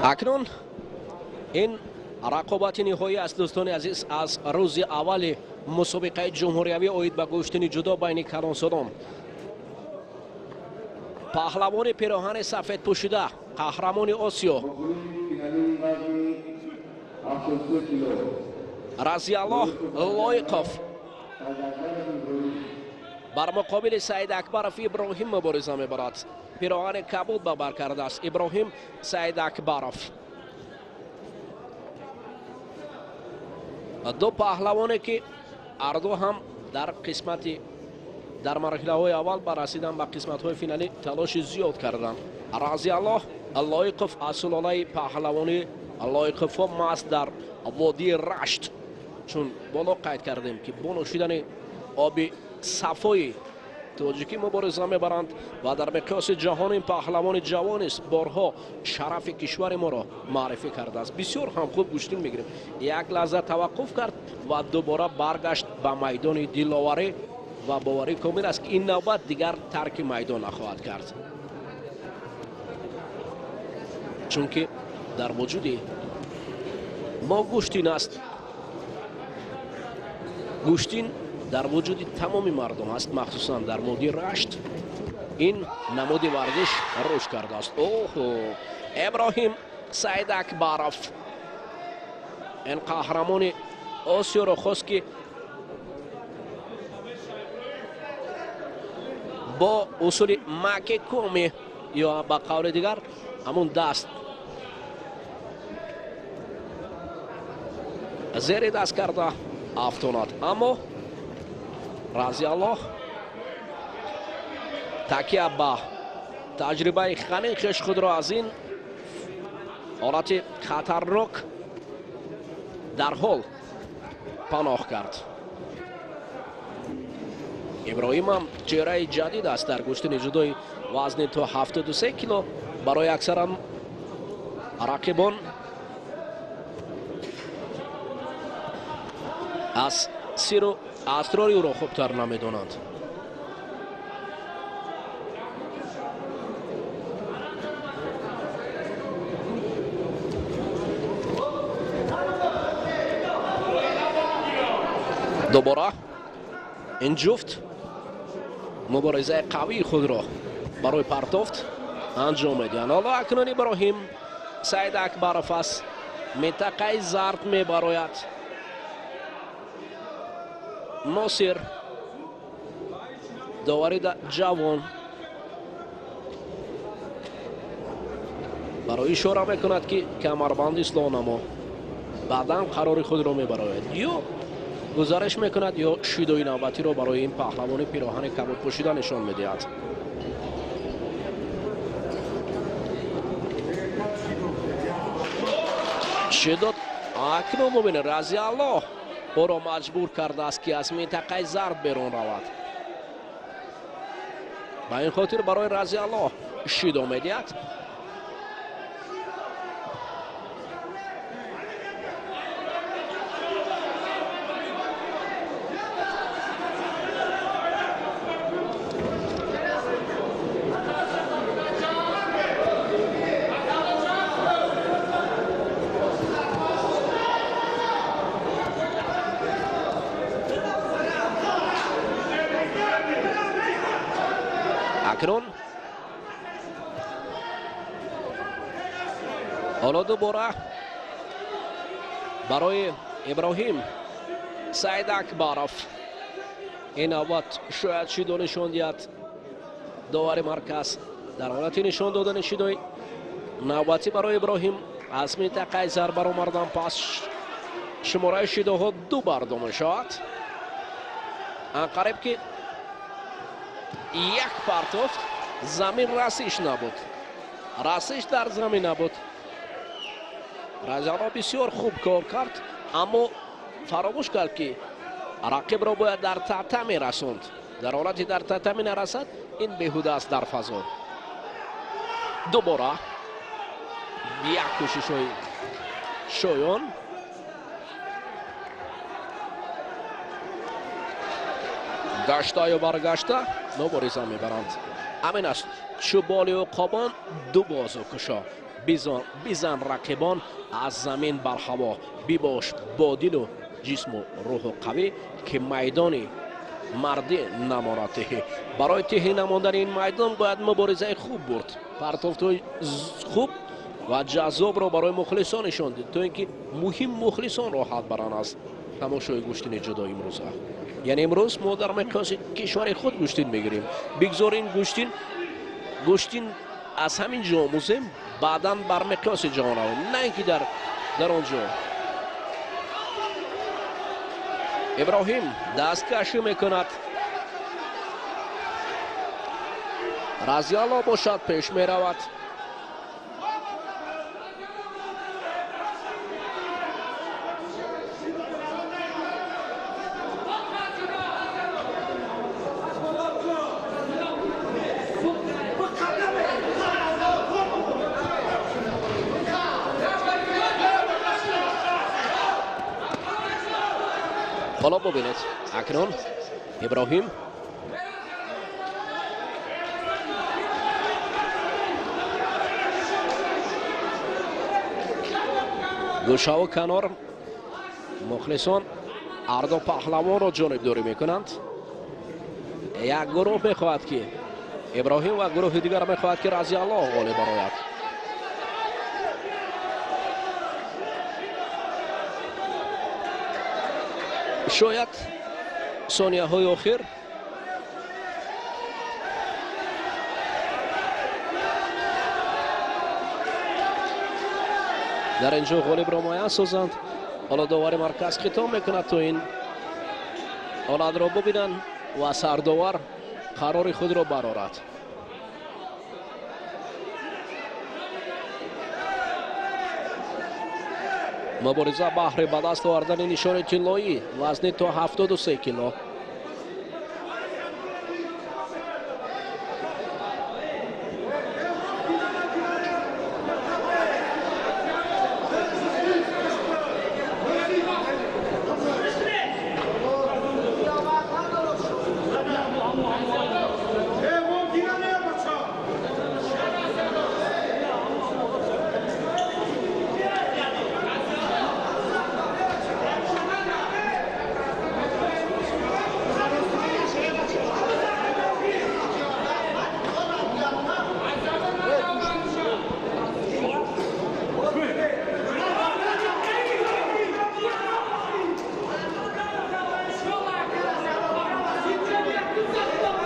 اکنون این رقابت نهایی است دوستان عزیز از روز اول مسابقه جمهوریوی اوید به گشتن جدا بین کلان سالان. پهلوان پیراهن سفید پوشیده قهرمان آسیا رضی الله لایقوف بر مقابل سعید اکبرов ابراهیم مبارزه میبرد. پیراهن کبود به بر کرده است ابراهیم سعید اکبرов. دو پهلوانی که هر دو هم در مرحله های اول به رسیدن به قسمت های فینالی تلاش زیاد کردند. رضی الله لایقوف از سلاله پهلوانی لایقوف ماست در وادی رشت، چون بالا قید کردیم که با نوشیدن آب صفای تاجیکی مبارزه میبرند و در مقیاس جهان این پهلوان جوان است. بارها شرف کشور ما را معرفی کرده است. بسیار هم خوب گوشتین میگیریم. یک لحظه توقف کرد و دوباره برگشت به میدان دلاوری و باوری کامل است که این نوبت دیگر ترک میدان نخواهد کرد، چون که در وجود ما گوشتین است. گوشتین در وجود تمام مردم است، مخصوصا در مودی رشت این نمود ورزش رشد کرده است. ابراهیم سعید اکبرов این قهرمان آسیا را خواست که با اصول مکه کومی یا با قول دیگر همون دست زیر دست کرده افتاند، اما رضی الله تکیه به تجربه خنیقش خود را از این حالت خطرناک در حال پناه کرد. ابراهیم هم چهره جدید است در گشتن جدای وزن تا 73 کیلو. برای اکثر رقیبان از سیر و اسراری او را خوبتر نمیدانند. دوباره این جفت مبارزه قوی خود را برای پرتافت انجام میدهند. حالا اکنون ابراهیم سعید اکبرов از منطقه زرد میبراید. ناصر داوری جوان برای اشاره میکند که کمربند اصلاح نما بعدا قرار خود را میبراید، یا گزارش میکند یا شیدوی نوبتی را برای این پهلوان پیراهن کبود پوشیده نشان میدهد. شدت اکنون ببینید رضی الله او را مجبور کرده است که از منطقه زرد بیرون رود. به این خاطر برای رضی الله شیدو میدهد. اکنون حالا دوباره برای ابراهیم سعید اکبرov این نوبت شاید شیدو نشان دهد. داور مرکز در حالت نشان دادن شیدوی نوبتی برای ابراهیم از منطقه زرد برآمدن. پس شماره شیدوها دو بردم شد. انقریب که یک پرتافت زمین رسیش نبود، رسیش در زمین نبود. رضی الله بسیار خوب کار کرد، اما فراموش کرد که رقیب را باید در تحته می رسوند. در حالتی در تحته می نرسد این بیهوده است در فضا. دوباره یک کوشش های شایان. گشته یا برگشته مبارزه میبرند. همین است چوبالی و قابان دو بازو کشا بزن رقیبان از زمین بر هوا، بباش با دل و جسم و روح و قوی که میدان مردی نماند تهی. برای تهی نماندن این میدان باید مبارزه خوب برد، پرتافت خوب و جذاب را برای مخلصان نشان داد تا اینکه مهم مخلصان راحت بران است تماشای گوشتن جدا امروز. یعنی امروز ما در مقیاس کشور خود گوشتین میگیریم، بگذارین گوشتین از همین جا آموزیم، بعدا بر مقیاس جهان رویم، نه اینکه در آنجا. ابراهیم دستکشی میکند، رضی الله باشد پیش میرود. حالا ببینید اکنون ابراهیم گوشه و کنار مخلصان اردو پهلوان را جانبداری میکنند. یک گروه میخواهد که ابراهیم و گروه دیگر میخواهد که رضی الله غالب برآید. شاید ثانیه های آخر در اینجا غالب را معین سازند. حالا داور مرکز خطاب میکند تا این حالت را ببینند و سرداور قرار خود را برآورد. مبارزه بهر به دست آوردن نشان طلایی وزن تا 73 کیلو.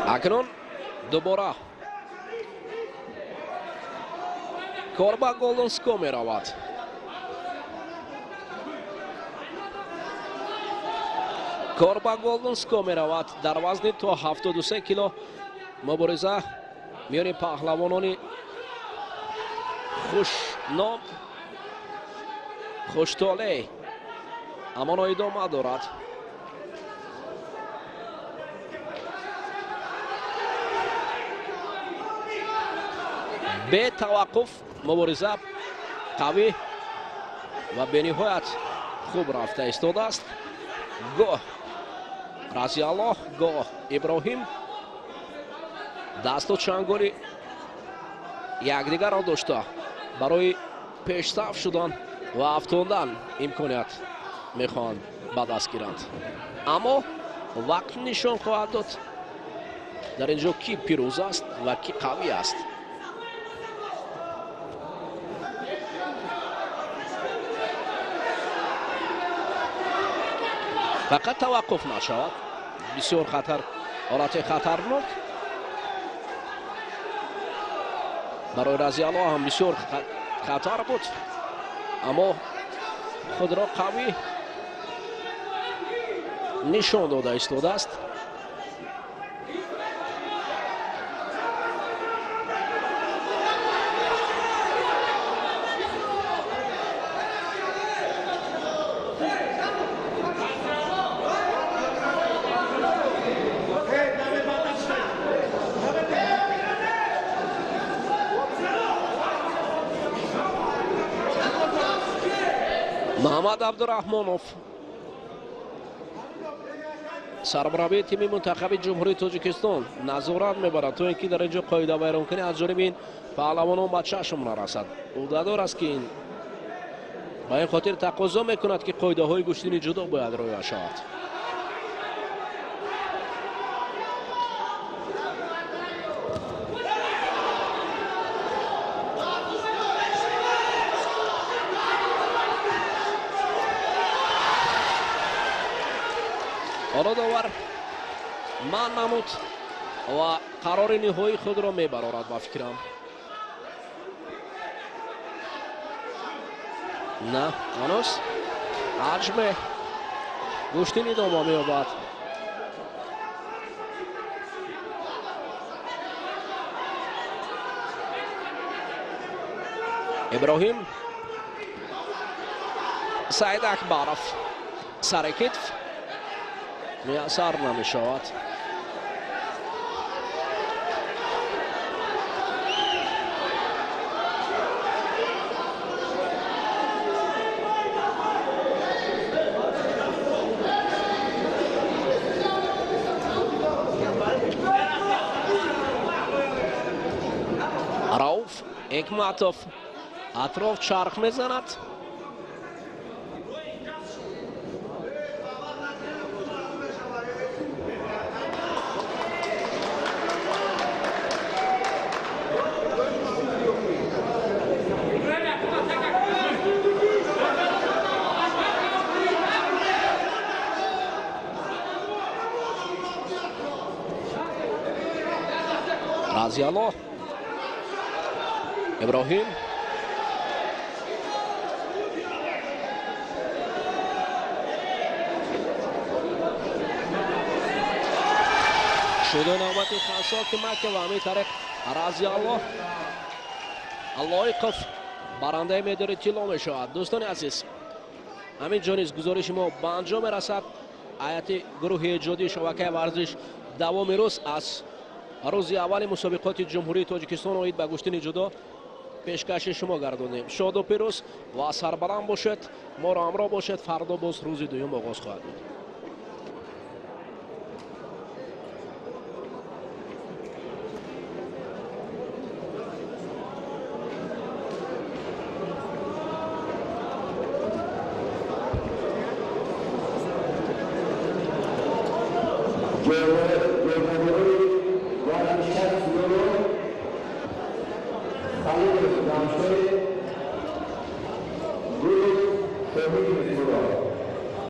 اکنون دوباره کار به گلدن سکو می رود. کار به گلدن سکو می رود در وزن تا 73 کیلو. مبارزه میان پهلوانان خوشنام خوشطالع اما ادامه دارد. به توقف مبارزه قوی و به نهایت خوب رفته ایستاده است. گاه رضی الله گاه ابراهیم دست و چنگالی یکدیگر را داشته برای پیشرفت شدن و افزودن امکانیت میخواهند به دست گیرند، اما وقت نشان خواهد داد در اینجا کی پیروز است و کی قوی است. فقط توقف نشود، بسیار حالت خطرناک برای رضی الله هم بسیار خطر بود، اما خود را قوی نشان داده ایستاده است. محمد عبدالرحمانوف سرمربی تیم منتخب جمهوری تاجیکستان نظارت میبرد تا اینکه در اینجا قاعده ویران کنی از جانب پهلوانان به چشم نرسد. او دادار است که این با این خاطر تقاضا میکند که قاعده های گشتین جدا باید رعایت شود. حالا داور من نمود و قرار نهایی خود را میبرارد با فکرم. نه هنوز حجم گشتین ادامه می‌یابد. ابراهیم سعید اکبرов سر کتف میسر نمی شود. راوف حکمتوف اطراف چرخ میزند. رضی الله ابراهیم شده نوبت خاصا که مکه و همین طریق رضی الله اللایقف برنده میداری طلا می شود. دوستان عزیز همین جانیز گزارش ما به انجام رسد. هیئت گروه ایجادی شبکه ورزش دوام روز از روز اول مسابقات جمهوری تاجیکستان اومد به گشتن جدا پیشکش شما گردانیم. شاد و پیروز و سربلند باشد. ما را همراه باشد. فردا باز روز دوم آغاز خواهد بود. Hayırlı olsun.